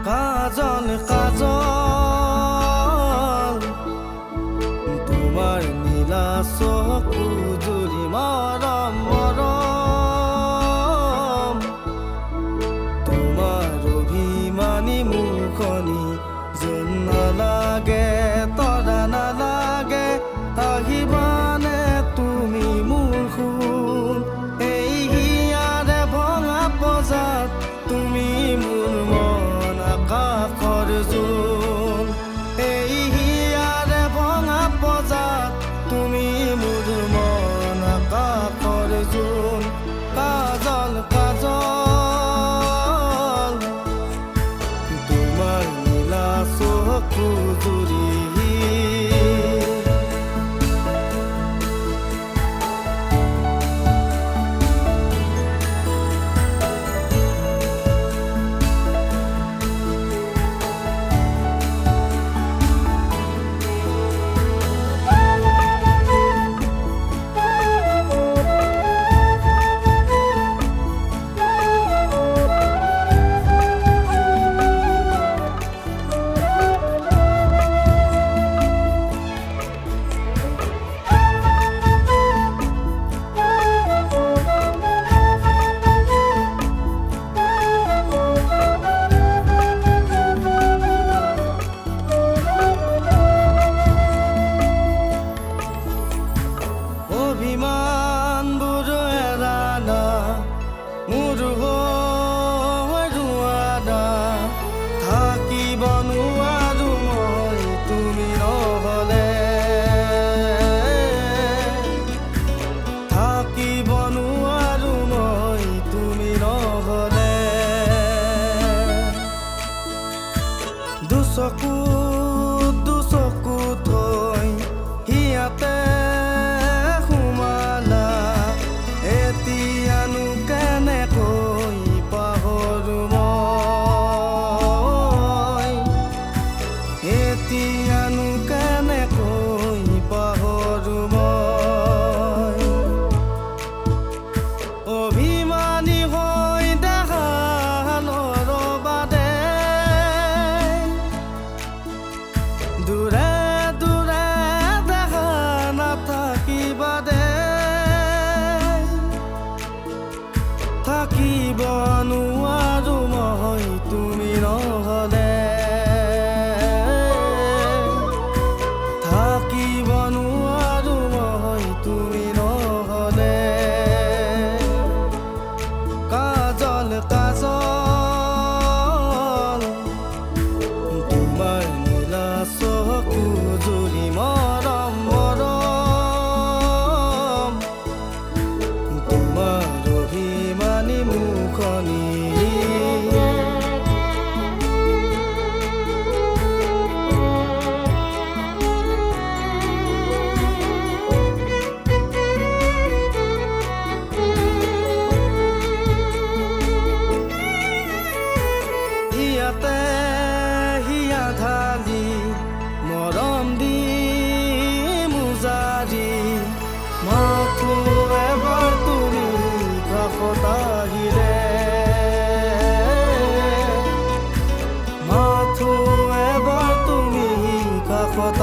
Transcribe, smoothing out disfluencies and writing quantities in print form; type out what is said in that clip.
কাজল কাজল তোমাৰ নীলা চকু জুৰি মৰম মৰম তোমাৰ অভিমানী মুখনি যেন নালাগে তৰা নালাগে আহিবানে তুমি মোৰ সোণ এই হিয়াৰে ভঙা বজাত তুমি মোৰ মন আকাশৰ জোন এই হিয়াৰে ভঙা বজাত তুমি মোৰ মন আকাশৰ জোন কাজল কাজল তোমাৰ নীলা চকু জুৰি অভিমানবোৰ এৰানা মোৰ ৰুৱানা থাকিব নোৱাৰো মই তুমি নহ'লে থাকিব নোৱাৰো মই তুমি নহ'লে দুচকু থৈ হিয়াতে এতিয়ানো কেনেকৈ পাহৰো মই এতিয়ানো কেনেকৈ পাহৰো মই অভিমানী হৈ দেখা নৰবাদে দূৰে দূৰে দেখা নাথাকিবা দে থাকিব নোৱাৰো মই তুমি নহ'লে থাকিব নোৱাৰো মই তুমি নহ'লে কাজল কাজল তোমাৰ নীলা চকু জুৰি মৰম মৰম তোমাৰ অভিমানী মুখনি হিয়াতে হিয়া ঢালি মৰম দি মুজাৰি মাথো এবাৰ তুমি কাষত আহিলে মাথো এবাৰ তুমি কাষত